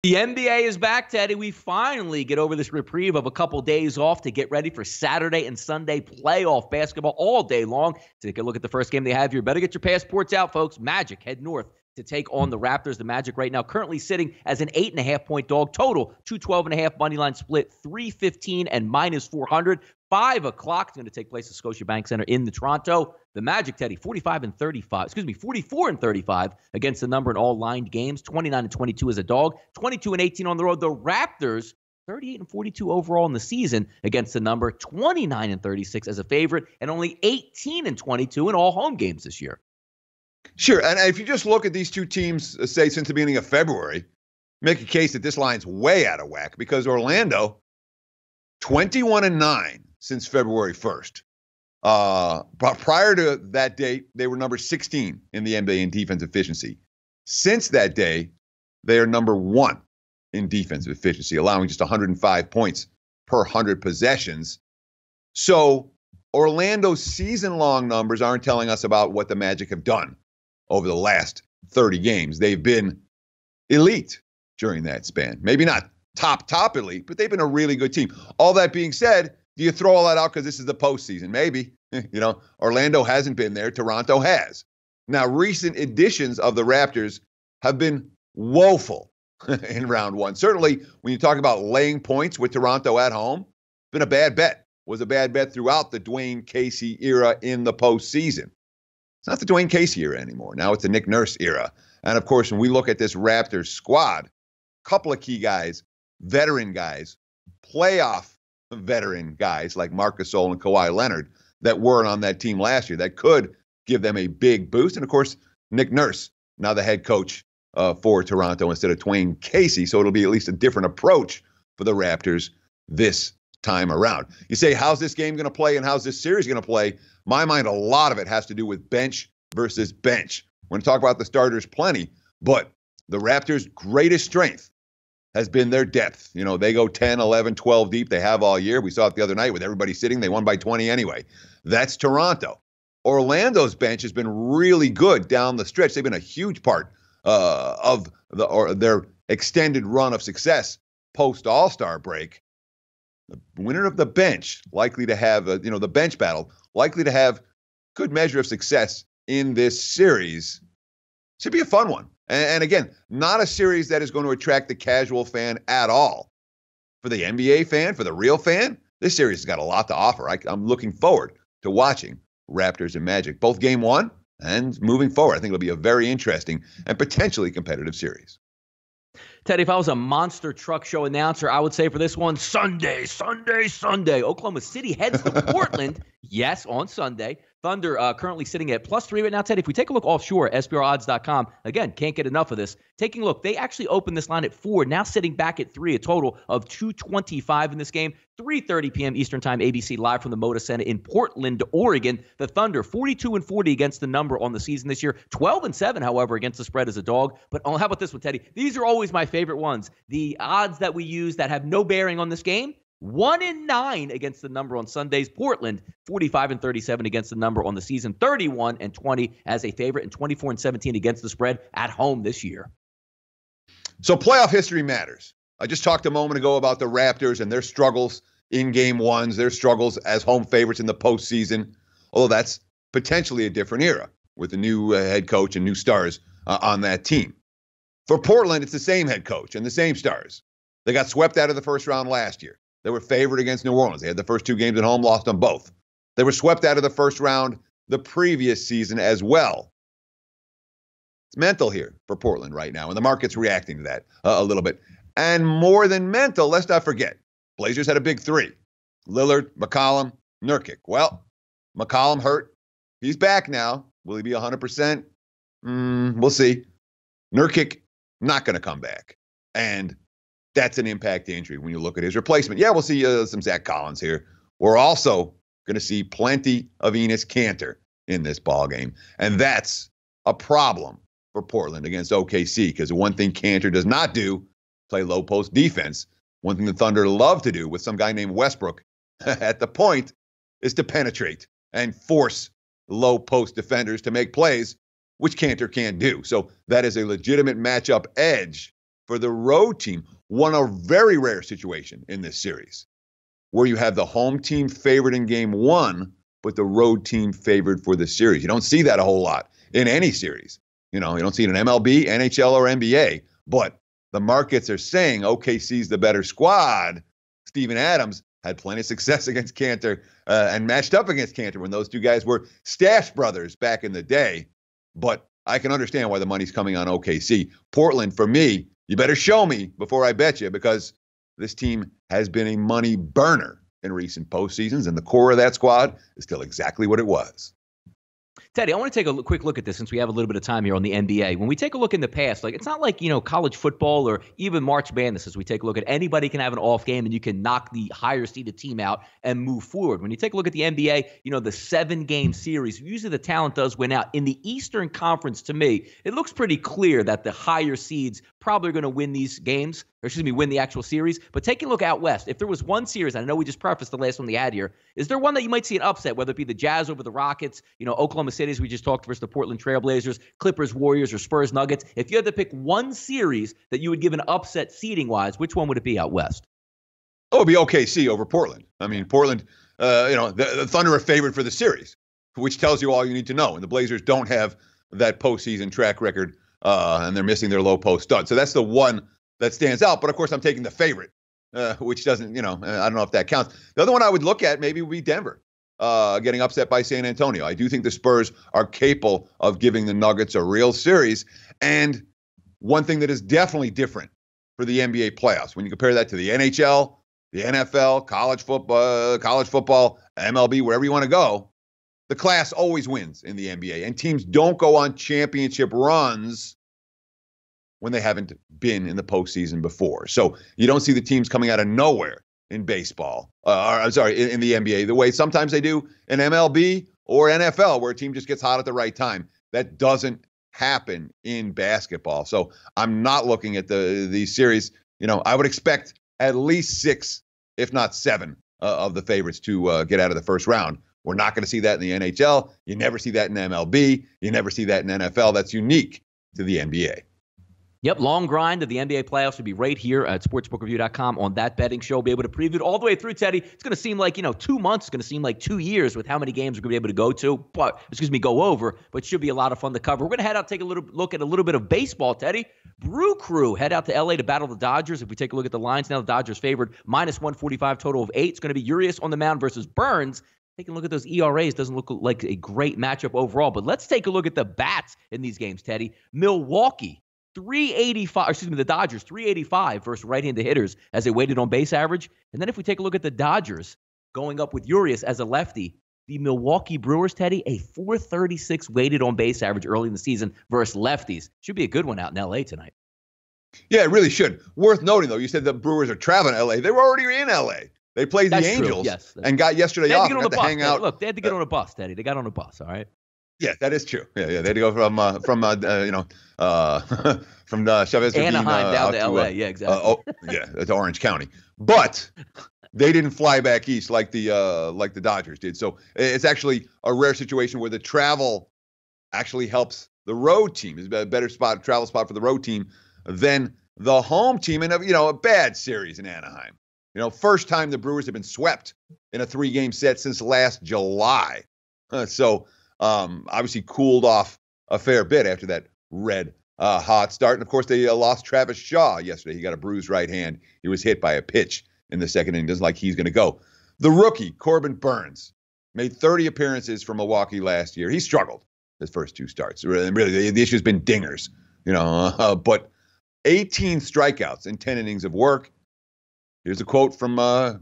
The NBA is back, Teddy. We finally get over this reprieve of a couple days off to get ready for Saturday and Sunday playoff basketball all day long. Take a look at the first game they have here. Better get your passports out, folks. Magic head north to take on the Raptors. The Magic right now currently sitting as an 8.5-point dog. Total 212.5 money line split, 315 and minus 400. 5 o'clock is going to take place at Scotiabank Center in the Toronto. The Magic, Teddy, 44 and 35 against the number in all lined games. 29 and 22 as a dog. 22 and 18 on the road. The Raptors, 38 and 42 overall in the season against the number. 29 and 36 as a favorite, and only 18 and 22 in all home games this year. Sure, and if you just look at these two teams, say, since the beginning of February, make a case that this line's way out of whack because Orlando, 21 and 9 since February 1st. But prior to that date, they were number 16 in the NBA in defense efficiency. Since that day, they are number 1 in defensive efficiency, allowing just 105 points per 100 possessions. So Orlando's season-long numbers aren't telling us about what the Magic have done over the last 30 games. They've been elite during that span. Maybe not top elite, but they've been a really good team. All that being said, do you throw all that out because this is the postseason? Maybe. Orlando hasn't been there. Toronto has. Now, recent editions of the Raptors have been woeful in round one. Certainly, when you talk about laying points with Toronto at home, it's been a bad bet. Was a bad bet throughout the Dwayne Casey era in the postseason. It's not the Dwayne Casey era anymore. Now it's the Nick Nurse era. And, of course, when we look at this Raptors squad, a couple of key guys, veteran guys, playoff veteran guys like Marc Gasol and Kawhi Leonard that weren't on that team last year that could give them a big boost. And, of course, Nick Nurse, now the head coach for Toronto instead of Dwayne Casey. So it'll be at least a different approach for the Raptors this time around. You say, how's this game going to play and how's this series going to play? My mind, a lot of it has to do with bench versus bench. We're going to talk about the starters plenty, but the Raptors' greatest strength has been their depth. They go 10, 11, 12 deep. They have all year. We saw it the other night with everybody sitting. They won by 20 anyway. That's Toronto. Orlando's bench has been really good down the stretch. They've been a huge part of their extended run of success post All-Star break. The winner of the bench likely to have, the bench battle, likely to have good measure of success in this series. Should be a fun one. And again, not a series that is going to attract the casual fan at all. For the NBA fan, for the real fan, this series has got a lot to offer. I'm looking forward to watching Raptors and Magic, both game one and moving forward. I think it'll be a very interesting and potentially competitive series. Teddy, if I was a monster truck show announcer, I would say for this one, Sunday. Oklahoma City heads to Portland. Yes, on Sunday. Thunder currently sitting at +3 right now. Teddy, if we take a look offshore, SBRodds.com, again, can't get enough of this. Taking a look, they actually opened this line at 4, now sitting back at 3, a total of 225 in this game. 3:30 p.m. Eastern Time, ABC live from the Moda Center in Portland, Oregon. The Thunder, 42 and 40 against the number on the season this year. 12 and 7, however, against the spread as a dog. But how about this one, Teddy? These are always my favorite ones. The odds that we use that have no bearing on this game. 1 and 9 against the number on Sundays. Portland, 45 and 37 against the number on the season. 31 and 20 as a favorite, and 24 and 17 against the spread at home this year. So playoff history matters. I just talked a moment ago about the Raptors and their struggles in game ones, their struggles as home favorites in the postseason, although that's potentially a different era with the new head coach and new stars on that team. For Portland, it's the same head coach and the same stars. They got swept out of the first round last year. They were favored against New Orleans. They had the first 2 games at home, lost them both. They were swept out of the first round the previous season as well. It's mental here for Portland right now, and the market's reacting to that a little bit. And more than mental, let's not forget, Blazers had a big 3. Lillard, McCollum, Nurkic. Well, McCollum hurt. He's back now. Will he be 100%? We'll see. Nurkic, not going to come back. And that's an impact injury when you look at his replacement. Yeah, we'll see some Zach Collins here. We're also going to see plenty of Enes Kanter in this ballgame. And that's a problem for Portland against OKC, because the one thing Kanter does not do, play low post defense. One thing the Thunder love to do with some guy named Westbrook at the point is to penetrate and force low post defenders to make plays, which Kanter can't do. So that is a legitimate matchup edge for the road team. A very rare situation in this series where you have the home team favored in game one, but the road team favored for the series. You don't see that a whole lot in any series. You don't see it in MLB, NHL, or NBA, but the markets are saying OKC's the better squad. Steven Adams had plenty of success against Cantor and matched up against Cantor when those two guys were stash brothers back in the day. But I can understand why the money's coming on OKC. Portland, for me, you better show me before I bet you, because this team has been a money burner in recent postseasons, and the core of that squad is still exactly what it was. Teddy, I want to take a quick look at this since we have a little bit of time here on the NBA. When we take a look in the past, it's not like, college football or even March Madness as we take a look at anybody can have an off game and you can knock the higher seeded team out and move forward. When you take a look at the NBA, the 7-game series, usually the talent does win out. In the Eastern Conference, to me, it looks pretty clear that the higher seeds probably are going to win these games, win the actual series. But taking a look out west, if there was one series, I know we just prefaced the last one we had here, is there one that you might see an upset, whether it be the Jazz over the Rockets, Oklahoma City, as we just talked, versus the Portland Trailblazers, Clippers, Warriors, or Spurs, Nuggets? If you had to pick one series that you would give an upset seeding-wise, which one would it be out west? Oh, it would be OKC over Portland. I mean, Portland, the Thunder are favored for the series, which tells you all you need to know. And the Blazers don't have that postseason track record, and they're missing their low-post stud. So that's the one that stands out. But, of course, I'm taking the favorite, which doesn't, I don't know if that counts. The other one I would look at maybe would be Denver. Getting upset by San Antonio. I do think the Spurs are capable of giving the Nuggets a real series. And one thing that is definitely different for the NBA playoffs, when you compare that to the NHL, the NFL, college football, MLB, wherever you want to go, the class always wins in the NBA. And teams don't go on championship runs when they haven't been in the postseason before. So you don't see the teams coming out of nowhere in baseball, in the NBA, the way sometimes they do in MLB or NFL, where a team just gets hot at the right time. That doesn't happen in basketball. So I'm not looking at these series. I would expect at least 6, if not 7, of the favorites to get out of the first round. We're not going to see that in the NHL. You never see that in MLB. You never see that in NFL. That's unique to the NBA. Yep, long grind of the NBA playoffs will be right here at sportsbookreview.com on that betting show. We'll be able to preview it all the way through, Teddy. It's going to seem like, 2 months. It's going to seem like 2 years with how many games we're going to be able to go over. But it should be a lot of fun to cover. We're going to head out, take a look at a little bit of baseball, Teddy. Brew Crew head out to L.A. to battle the Dodgers. If we take a look at the lines now, the Dodgers favored -145, total of 8. It's going to be Urias on the mound versus Burns. Taking a look at those ERAs doesn't look like a great matchup overall. But let's take a look at the bats in these games, Teddy. Milwaukee. The Dodgers, 385 versus right-handed hitters as they weighted on base average. And then if we take a look at the Dodgers going up with Urias as a lefty, the Milwaukee Brewers, Teddy, a 436 weighted on base average early in the season versus lefties. Should be a good one out in L.A. tonight. Yeah, it really should. Worth noting, though, you said the Brewers are traveling to L.A. They were already in L.A. They played the Angels and got yesterday off and got to hang out. Look, they had to get on a bus, Teddy. They got on a bus, all right? Yeah, that is true. Yeah. They had to go from Chavez Anaheim down to LA. Yeah, exactly. To Orange County. But they didn't fly back east like the Dodgers did. So it's actually a rare situation where the travel actually helps the road team. It's a better travel spot for the road team than the home team in a bad series in Anaheim. First time the Brewers have been swept in a 3-game set since last July. Obviously cooled off a fair bit after that red hot start. And, of course, they lost Travis Shaw yesterday. He got a bruised right hand. He was hit by a pitch in the second inning. Doesn't like he's going to go. The rookie, Corbin Burns, made 30 appearances for Milwaukee last year. He struggled his first 2 starts. Really, the issue has been dingers, but 18 strikeouts in 10 innings of work. Here's a quote from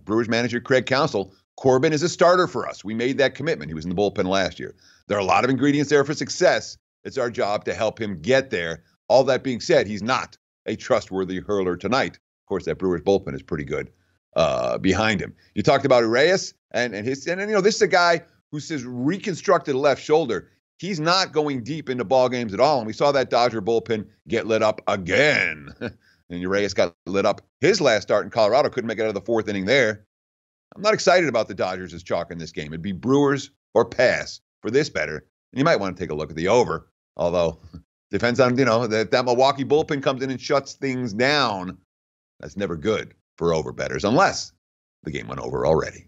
Brewers manager Craig Counsell. Corbin is a starter for us. We made that commitment. He was in the bullpen last year. There are a lot of ingredients there for success. It's our job to help him get there. All that being said, he's not a trustworthy hurler tonight. Of course, that Brewers bullpen is pretty good behind him. You talked about Urias and this is a guy who says reconstructed left shoulder. He's not going deep into ball games at all. And we saw that Dodger bullpen get lit up again. And Urias got lit up his last start in Colorado. Couldn't make it out of the 4th inning there. I'm not excited about the Dodgers as chalk in this game. It'd be Brewers or pass for this better. And you might want to take a look at the over, although Depends on, that Milwaukee bullpen comes in and shuts things down. That's never good for over bettors unless the game went over already.